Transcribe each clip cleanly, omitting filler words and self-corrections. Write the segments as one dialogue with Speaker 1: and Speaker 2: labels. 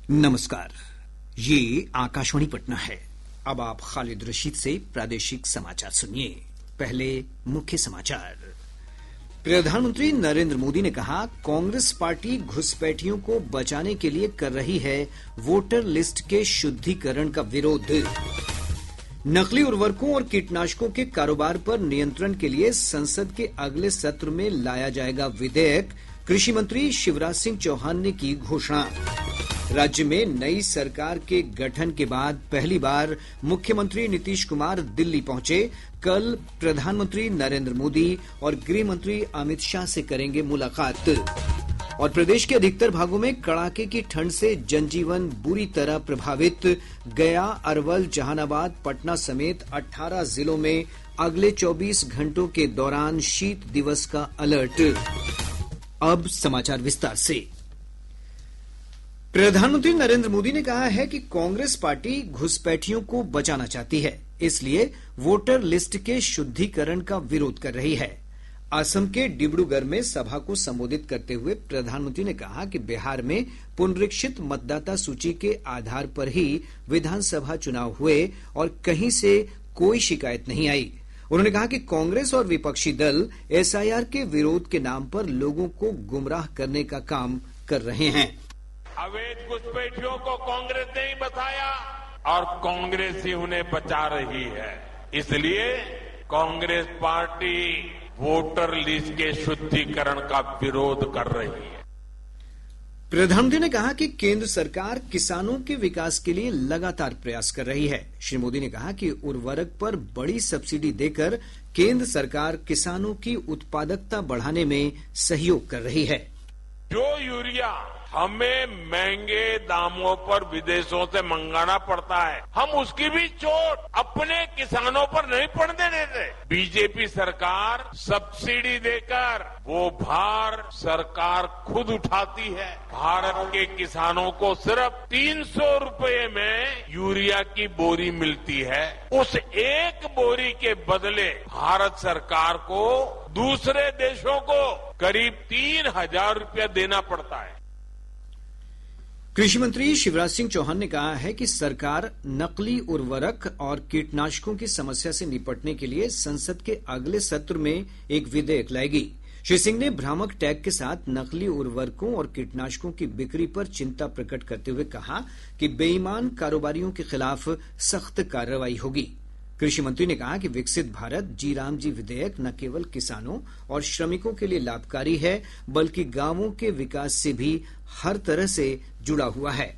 Speaker 1: नमस्कार, ये आकाशवाणी पटना है। अब आप खालिद रशीद से प्रादेशिक समाचार सुनिए। पहले मुख्य समाचार। प्रधानमंत्री नरेंद्र मोदी ने कहा, कांग्रेस पार्टी घुसपैठियों को बचाने के लिए कर रही है वोटर लिस्ट के शुद्धिकरण का विरोध। नकली उर्वरकों और कीटनाशकों के कारोबार पर नियंत्रण के लिए संसद के अगले सत्र में लाया जाएगा विधेयक। कृषि मंत्री शिवराज सिंह चौहान ने की घोषणा। राज्य में नई सरकार के गठन के बाद पहली बार मुख्यमंत्री नीतीश कुमार दिल्ली पहुंचे। कल प्रधानमंत्री नरेंद्र मोदी और गृह मंत्री अमित शाह से करेंगे मुलाकात। और प्रदेश के अधिकतर भागों में कड़ाके की ठंड से जनजीवन बुरी तरह प्रभावित। गया, अरवल, जहानाबाद, पटना समेत 18 जिलों में अगले 24 घंटों के दौरान शीत दिवस का अलर्ट। अब समाचार विस्तार से। प्रधानमंत्री नरेंद्र मोदी ने कहा है कि कांग्रेस पार्टी घुसपैठियों को बचाना चाहती है, इसलिए वोटर लिस्ट के शुद्धिकरण का विरोध कर रही है। असम के डिब्रूगढ़ में सभा को संबोधित करते हुए प्रधानमंत्री ने कहा कि बिहार में पुनरीक्षित मतदाता सूची के आधार पर ही विधानसभा चुनाव हुए और कहीं से कोई शिकायत नहीं आई। उन्होंने कहा कि कांग्रेस और विपक्षी दल एसआईआर के विरोध के नाम पर लोगों को गुमराह करने का काम कर रहे हैं।
Speaker 2: अवैध घुसपैठियों को कांग्रेस ने ही बचाया और कांग्रेस ही उन्हें बचा रही है। इसलिए कांग्रेस पार्टी वोटर लिस्ट के शुद्धिकरण का विरोध कर रही है।
Speaker 1: प्रधानमंत्री ने कहा कि केंद्र सरकार किसानों के विकास के लिए लगातार प्रयास कर रही है। श्री मोदी ने कहा कि उर्वरक पर बड़ी सब्सिडी देकर केंद्र सरकार किसानों की उत्पादकता बढ़ाने में सहयोग कर रही है।
Speaker 2: जो यूरिया हमें महंगे दामों पर विदेशों से मंगाना पड़ता है, हम उसकी भी चोट अपने किसानों पर नहीं पड़ने देते। बीजेपी सरकार सब्सिडी देकर वो भार सरकार खुद उठाती है। भारत के किसानों को सिर्फ 300 रुपए में यूरिया की बोरी मिलती है। उस एक बोरी के बदले भारत सरकार को दूसरे देशों को करीब 3000 रुपया देना पड़ता है।
Speaker 1: कृषि मंत्री शिवराज सिंह चौहान ने कहा है कि सरकार नकली उर्वरक और कीटनाशकों की समस्या से निपटने के लिए संसद के अगले सत्र में एक विधेयक लाएगी। श्री सिंह ने भ्रामक टैग के साथ नकली उर्वरकों और कीटनाशकों की बिक्री पर चिंता प्रकट करते हुए कहा कि बेईमान कारोबारियों के खिलाफ सख्त कार्रवाई होगी। कृषि मंत्री ने कहा कि विकसित भारत जी राम जी विधेयक न केवल किसानों और श्रमिकों के लिए लाभकारी है, बल्कि गांवों के विकास से भी हर तरह से जुड़ा हुआ है।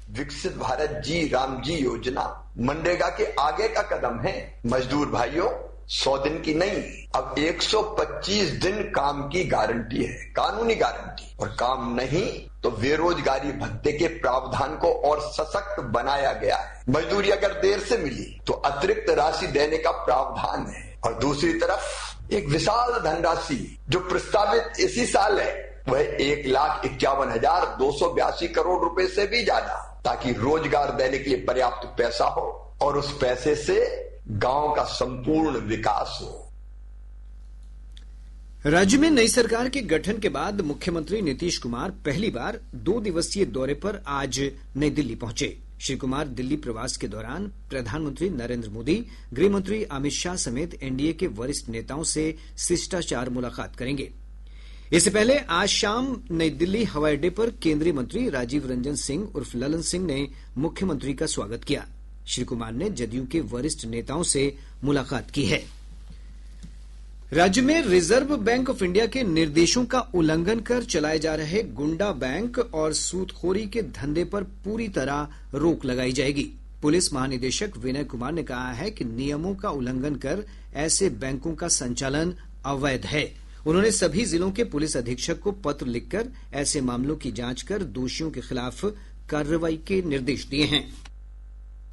Speaker 3: विकसित भारत जी राम जी योजना मनरेगा के आगे का कदम है। मजदूर भाइयों, 100 दिन की नहीं, अब 125 दिन काम की गारंटी है, कानूनी गारंटी। और काम नहीं तो बेरोजगारी भत्ते के प्रावधान को और सशक्त बनाया गया है। मजदूरी अगर देर से मिली तो अतिरिक्त राशि देने का प्रावधान है। और दूसरी तरफ एक विशाल धनराशि जो प्रस्तावित इसी साल है, वह 1,51,282 करोड़ रुपए से भी ज्यादा, ताकि रोजगार देने के लिए पर्याप्त पैसा हो और उस पैसे से गांव का संपूर्ण विकास हो।
Speaker 1: राज्य में नई सरकार के गठन के बाद मुख्यमंत्री नीतीश कुमार पहली बार 2 दिवसीय दौरे पर आज नई दिल्ली पहुंचे। श्री कुमार दिल्ली प्रवास के दौरान प्रधानमंत्री नरेंद्र मोदी, गृह मंत्री अमित शाह समेत एनडीए के वरिष्ठ नेताओं से शिष्टाचार मुलाकात करेंगे। इससे पहले आज शाम नई दिल्ली हवाई अड्डे पर केंद्रीय मंत्री राजीव रंजन सिंह उर्फ ललन सिंह ने मुख्यमंत्री का स्वागत किया। श्री कुमार ने जदयू के वरिष्ठ नेताओं से मुलाकात की है। राज्य में रिजर्व बैंक ऑफ इंडिया के निर्देशों का उल्लंघन कर चलाए जा रहे गुंडा बैंक और सूदखोरी के धंधे पर पूरी तरह रोक लगाई जाएगी। पुलिस महानिदेशक विनय कुमार ने कहा है कि नियमों का उल्लंघन कर ऐसे बैंकों का संचालन अवैध है। उन्होंने सभी जिलों के पुलिस अधीक्षक को पत्र लिखकर ऐसे मामलों की जांच कर दोषियों के खिलाफ कार्रवाई के निर्देश दिए हैं।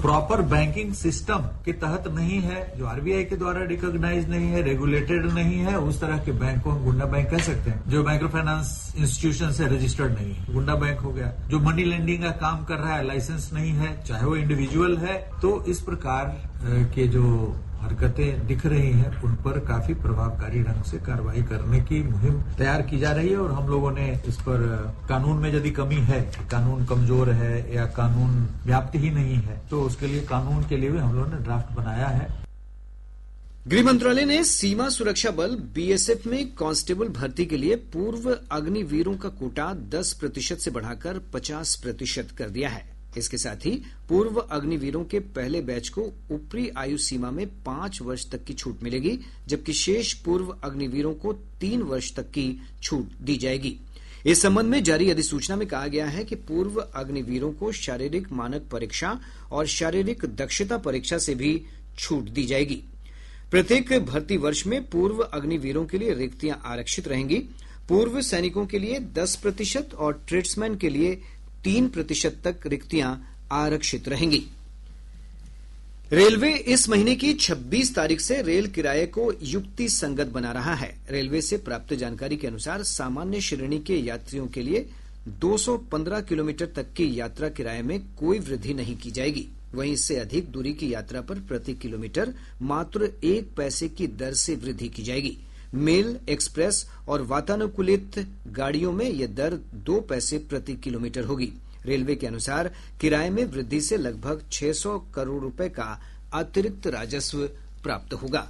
Speaker 4: प्रॉपर बैंकिंग सिस्टम के तहत नहीं है, जो आरबीआई के द्वारा रिकॉग्नाइज नहीं है, रेगुलेटेड नहीं है, उस तरह के बैंक को हम गुंडा बैंक कह सकते हैं। जो माइक्रो फाइनेंस इंस्टीट्यूशन से रजिस्टर्ड नहीं है, गुंडा बैंक हो गया। जो मनी लेंडिंग का काम कर रहा है, लाइसेंस नहीं है, चाहे वो इंडिविजुअल है, तो इस प्रकार के जो हरकतें दिख रही हैं उन पर काफी प्रभावकारी ढंग से कार्रवाई करने की मुहिम तैयार की जा रही है और हम लोगों ने इस पर कानून में यदि कमी है, कानून कमजोर है या कानून व्याप्त ही नहीं है, तो उसके लिए कानून के लिए भी हम लोगों ने ड्राफ्ट बनाया है।
Speaker 1: गृह मंत्रालय ने सीमा सुरक्षा बल बीएसएफ में कांस्टेबल भर्ती के लिए पूर्व अग्निवीरों का कोटा 10% से बढ़ाकर 50% कर दिया है। इसके साथ ही पूर्व अग्निवीरों के पहले बैच को ऊपरी आयु सीमा में 5 वर्ष तक की छूट मिलेगी, जबकि शेष पूर्व अग्निवीरों को 3 वर्ष तक की छूट दी जाएगी। इस संबंध में जारी अधिसूचना में कहा गया है कि पूर्व अग्निवीरों को शारीरिक मानक परीक्षा और शारीरिक दक्षता परीक्षा से भी छूट दी जाएगी। प्रत्येक भर्ती वर्ष में पूर्व अग्निवीरों के लिए रिक्तियां आरक्षित रहेंगी। पूर्व सैनिकों के लिए 10% और ट्रेड्समैन के लिए 3% तक रिक्तियां आरक्षित रहेंगी। रेलवे इस महीने की 26 तारीख से रेल किराए को युक्ति संगत बना रहा है। रेलवे से प्राप्त जानकारी के अनुसार सामान्य श्रेणी के यात्रियों के लिए 215 किलोमीटर तक की यात्रा किराए में कोई वृद्धि नहीं की जाएगी। वहीं इससे अधिक दूरी की यात्रा पर प्रति किलोमीटर मात्र 1 पैसे की दर से वृद्धि की जाएगी। मेल, एक्सप्रेस और वातानुकूलित गाड़ियों में यह दर 2 पैसे प्रति किलोमीटर होगी। रेलवे के अनुसार किराए में वृद्धि से लगभग 600 करोड़ रुपए का अतिरिक्त राजस्व प्राप्त होगा।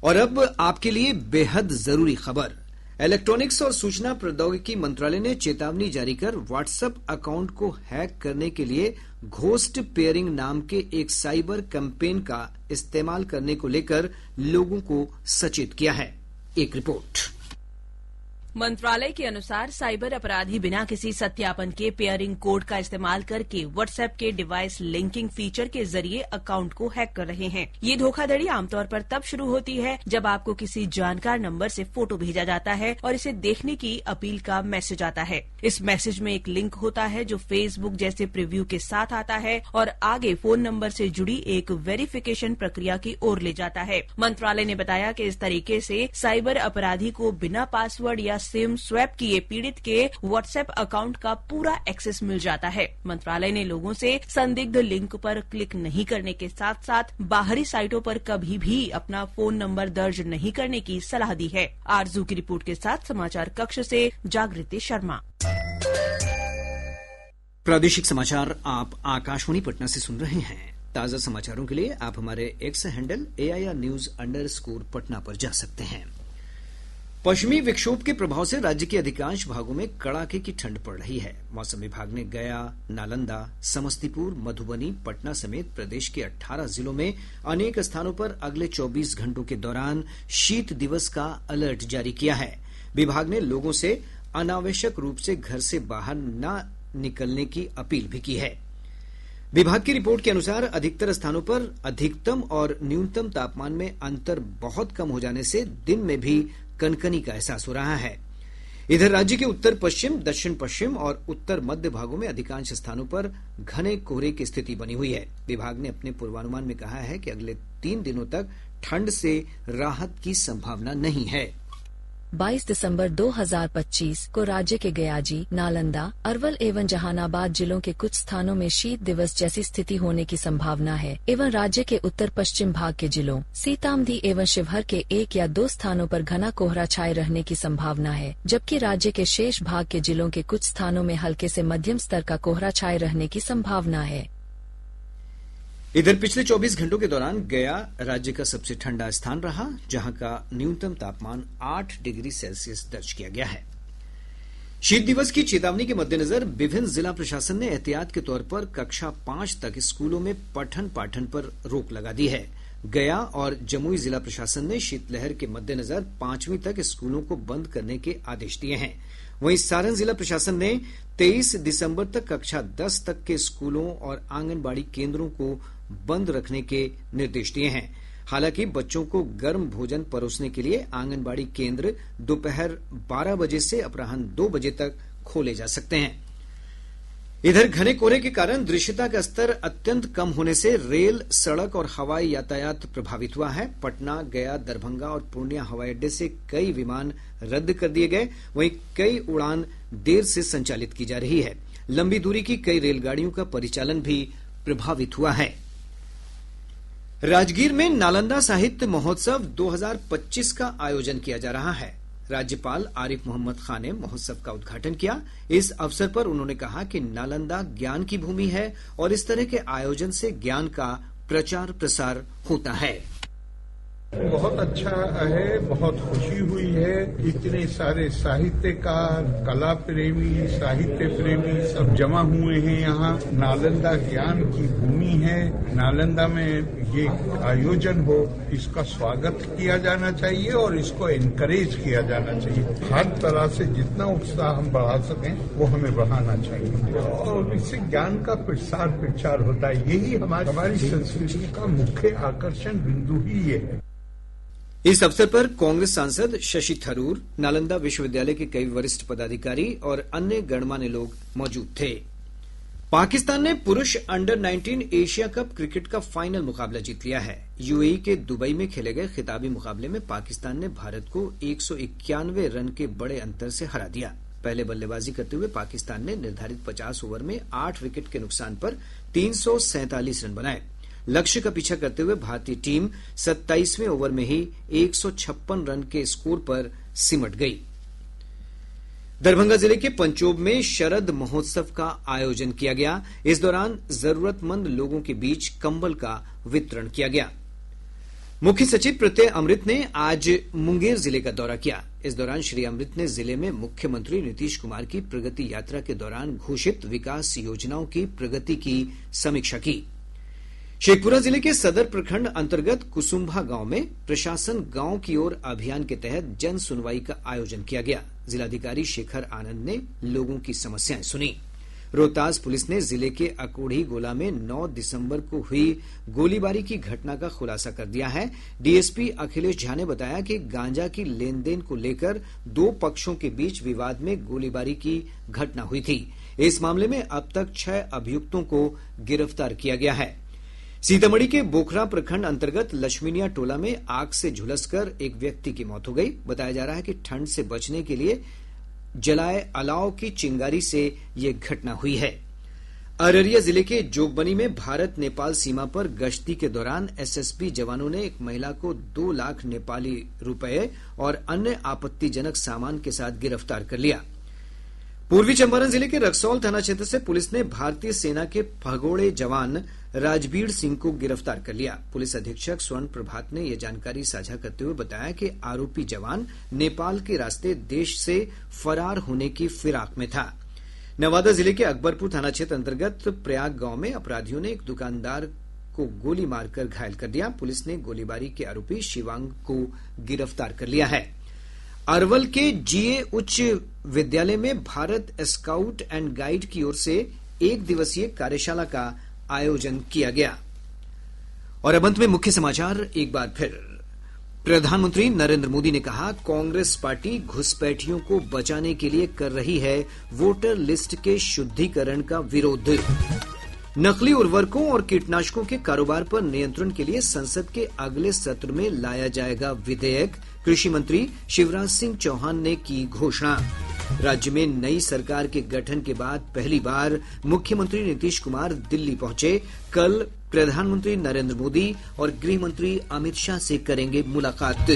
Speaker 1: और अब आपके लिए बेहद जरूरी खबर। इलेक्ट्रॉनिक्स और सूचना प्रौद्योगिकी मंत्रालय ने चेतावनी जारी कर व्हाट्सएप अकाउंट को हैक करने के लिए घोस्ट पेयरिंग नाम के एक साइबर कैंपेन का इस्तेमाल करने को लेकर लोगों को सचेत किया है। एक रिपोर्ट।
Speaker 5: मंत्रालय के अनुसार साइबर अपराधी बिना किसी सत्यापन के पेयरिंग कोड का इस्तेमाल करके व्हाट्सएप के डिवाइस लिंकिंग फीचर के जरिए अकाउंट को हैक कर रहे हैं। ये धोखाधड़ी आमतौर पर तब शुरू होती है जब आपको किसी जानकार नंबर से फोटो भेजा जाता है और इसे देखने की अपील का मैसेज आता है। इस मैसेज में एक लिंक होता है जो फेसबुक जैसे प्रीव्यू के साथ आता है और आगे फोन नंबर से जुड़ी एक वेरिफिकेशन प्रक्रिया की ओर ले जाता है। मंत्रालय ने बताया कि इस तरीके से साइबर अपराधी को बिना पासवर्ड या सिम स्वैप किए पीड़ित के व्हाट्सएप अकाउंट का पूरा एक्सेस मिल जाता है। मंत्रालय ने लोगों से संदिग्ध लिंक पर क्लिक नहीं करने के साथ साथ बाहरी साइटों पर कभी भी अपना फोन नंबर दर्ज नहीं करने की सलाह दी है। आरजू की रिपोर्ट के साथ समाचार कक्ष से जागृति शर्मा।
Speaker 1: प्रादेशिक समाचार आप आकाशवाणी पटना से सुन रहे हैं। ताजा समाचारों के लिए आप हमारे एक्स हैंडल AIR News _ पर जा सकते हैं। पश्चिमी विक्षोभ के प्रभाव से राज्य के अधिकांश भागों में कड़ाके की ठंड पड़ रही है। मौसम विभाग ने गया, नालंदा, समस्तीपुर, मधुबनी, पटना समेत प्रदेश के 18 जिलों में अनेक स्थानों पर अगले 24 घंटों के दौरान शीत दिवस का अलर्ट जारी किया है। विभाग ने लोगों से अनावश्यक रूप से घर से बाहर न निकलने की अपील भी की है। विभाग की रिपोर्ट के अनुसार अधिकतर स्थानों पर अधिकतम और न्यूनतम तापमान में अंतर बहुत कम हो जाने से दिन में भी कनकनी का एहसास हो रहा है। इधर राज्य के उत्तर पश्चिम, दक्षिण पश्चिम और उत्तर मध्य भागों में अधिकांश स्थानों पर घने कोहरे की स्थिति बनी हुई है। विभाग ने अपने पूर्वानुमान में कहा है कि अगले 3 दिनों तक ठंड से राहत की संभावना नहीं है।
Speaker 6: 22 दिसंबर 2025 को राज्य के गयाजी, नालंदा, अरवल एवं जहानाबाद जिलों के कुछ स्थानों में शीत दिवस जैसी स्थिति होने की संभावना है एवं राज्य के उत्तर पश्चिम भाग के जिलों सीतामढ़ी एवं शिवहर के 1 या 2 स्थानों पर घना कोहरा छाये रहने की संभावना है, जबकि राज्य के शेष भाग के जिलों के कुछ स्थानों में हल्के से मध्यम स्तर का कोहरा छाये रहने की संभावना है।
Speaker 1: इधर पिछले 24 घंटों के दौरान गया राज्य का सबसे ठंडा स्थान रहा, जहां का न्यूनतम तापमान 8 डिग्री सेल्सियस दर्ज किया गया है। शीत दिवस की चेतावनी के मद्देनजर विभिन्न जिला प्रशासन ने एहतियात के तौर पर कक्षा 5 तक स्कूलों में पठन पाठन पर रोक लगा दी है। गया और जमुई जिला प्रशासन ने शीतलहर के मद्देनजर 5वीं तक स्कूलों को बंद करने के आदेश दिए हैं। वहीं सारण जिला प्रशासन ने 23 दिसंबर तक कक्षा 10 तक के स्कूलों और आंगनबाड़ी केंद्रों को बंद रखने के निर्देश दिए हैं। हालांकि बच्चों को गर्म भोजन परोसने के लिए आंगनबाड़ी केंद्र दोपहर 12 बजे से अपराह्न 2 बजे तक खोले जा सकते हैं। इधर घने कोहरे के कारण दृश्यता का स्तर अत्यंत कम होने से रेल, सड़क और हवाई यातायात प्रभावित हुआ है। पटना, गया, दरभंगा और पूर्णिया हवाई अड्डे से कई विमान रद्द कर दिए गए, वहीं कई उड़ान देर से संचालित की जा रही है। लंबी दूरी की कई रेलगाड़ियों का परिचालन भी प्रभावित हुआ है। राजगीर में नालंदा साहित्य महोत्सव 2025 का आयोजन किया जा रहा है। राज्यपाल आरिफ मोहम्मद खान ने महोत्सव का उद्घाटन किया। इस अवसर पर उन्होंने कहा कि नालंदा ज्ञान की भूमि है और इस तरह के आयोजन से ज्ञान का प्रचार प्रसार होता है।
Speaker 7: बहुत अच्छा है, बहुत खुशी हुई है। इतने सारे साहित्यकार, कला प्रेमी, साहित्य प्रेमी सब जमा हुए हैं यहाँ। नालंदा ज्ञान की भूमि है। नालंदा में ये आयोजन हो, इसका स्वागत किया जाना चाहिए और इसको एनकरेज किया जाना चाहिए। हर तरह से जितना उत्साह हम बढ़ा सकें वो हमें बढ़ाना चाहिए और इससे ज्ञान का प्रचार होता है। यही हमारी संस्कृति का मुख्य आकर्षण बिंदु ही ये है।
Speaker 1: इस अवसर पर कांग्रेस सांसद शशि थरूर, नालंदा विश्वविद्यालय के कई वरिष्ठ पदाधिकारी और अन्य गणमान्य लोग मौजूद थे। पाकिस्तान ने पुरुष अंडर 19 एशिया कप क्रिकेट का फाइनल मुकाबला जीत लिया है। यूएई के दुबई में खेले गए खिताबी मुकाबले में पाकिस्तान ने भारत को 191 रन के बड़े अंतर से हरा दिया। पहले बल्लेबाजी करते हुए पाकिस्तान ने निर्धारित 50 ओवर में 8 विकेट के नुकसान पर 347 रन बनाए। लक्ष्य का पीछा करते हुए भारतीय टीम 27वें ओवर में ही 156 रन के स्कोर पर सिमट गई। दरभंगा जिले के पंचोब में शरद महोत्सव का आयोजन किया गया। इस दौरान जरूरतमंद लोगों के बीच कंबल का वितरण किया गया। मुख्य सचिव प्रत्यय अमृत ने आज मुंगेर जिले का दौरा किया। इस दौरान श्री अमृत ने जिले में मुख्यमंत्री नीतीश कुमार की प्रगति यात्रा के दौरान घोषित विकास योजनाओं की प्रगति की समीक्षा की। शेखपुरा जिले के सदर प्रखंड अंतर्गत कुसुम्भा गांव में प्रशासन गांव की ओर अभियान के तहत जन सुनवाई का आयोजन किया गया। जिलाधिकारी शेखर आनंद ने लोगों की समस्याएं सुनी। रोहतास पुलिस ने जिले के अकोढ़ी गोला में 9 दिसंबर को हुई गोलीबारी की घटना का खुलासा कर दिया है। डीएसपी अखिलेश झा ने बताया कि गांजा की लेनदेन को लेकर 2 पक्षों के बीच विवाद में गोलीबारी की घटना हुई थी। इस मामले में अब तक 6 अभियुक्तों को गिरफ्तार किया गया है। सीतामढ़ी के बोखरा प्रखंड अंतर्गत लक्ष्मीनिया टोला में आग से झुलसकर एक व्यक्ति की मौत हो गई। बताया जा रहा है कि ठंड से बचने के लिए जलाए अलाव की चिंगारी से यह घटना हुई है। अररिया जिले के जोगबनी में भारत नेपाल सीमा पर गश्ती के दौरान एसएसबी जवानों ने एक महिला को 2 लाख नेपाली रुपए और अन्य आपत्तिजनक सामान के साथ गिरफ्तार कर लिया। पूर्वी चंपारण जिले के रक्सौल थाना क्षेत्र से पुलिस ने भारतीय सेना के भगोड़े जवान राजबीर सिंह को गिरफ्तार कर लिया। पुलिस अधीक्षक स्वर्ण प्रभात ने यह जानकारी साझा करते हुए बताया कि आरोपी जवान नेपाल के रास्ते देश से फरार होने की फिराक में था। नवादा जिले के अकबरपुर थाना क्षेत्र अंतर्गत प्रयाग गांव में अपराधियों ने एक दुकानदार को गोली मारकर घायल कर दिया। पुलिस ने गोलीबारी के आरोपी शिवांग को गिरफ्तार कर लिया है। अरवल के जीए उच्च विद्यालय में भारत स्काउट एंड गाइड की ओर से 1 दिवसीय कार्यशाला का आयोजन किया गया। और अब अंत में मुख्य समाचार एक बार फिर। प्रधानमंत्री नरेंद्र मोदी ने कहा, कांग्रेस पार्टी घुसपैठियों को बचाने के लिए कर रही है वोटर लिस्ट के शुद्धिकरण का विरोध। नकली उर्वरकों और कीटनाशकों के कारोबार पर नियंत्रण के लिए संसद के अगले सत्र में लाया जाएगा विधेयक। कृषि मंत्री शिवराज सिंह चौहान ने की घोषणा। राज्य में नई सरकार के गठन के बाद पहली बार मुख्यमंत्री नीतीश कुमार दिल्ली पहुंचे। कल प्रधानमंत्री नरेंद्र मोदी और गृह मंत्री अमित शाह से करेंगे मुलाकात।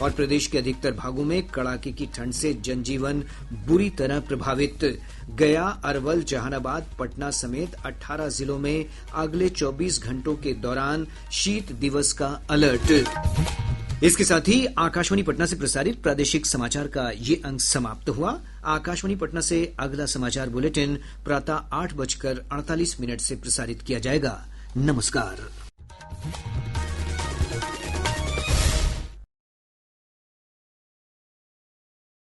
Speaker 1: और प्रदेश के अधिकतर भागों में कड़ाके की ठंड से जनजीवन बुरी तरह प्रभावित। गया, अरवल, जहानाबाद, पटना समेत 18 जिलों में अगले 24 घंटों के दौरान शीत दिवस का अलर्ट। इसके साथ ही आकाशवाणी पटना से प्रसारित प्रादेशिक समाचार का ये अंक समाप्त हुआ। आकाशवाणी पटना से अगला समाचार बुलेटिन प्रातः 8:48 से प्रसारित किया जाएगा। नमस्कार।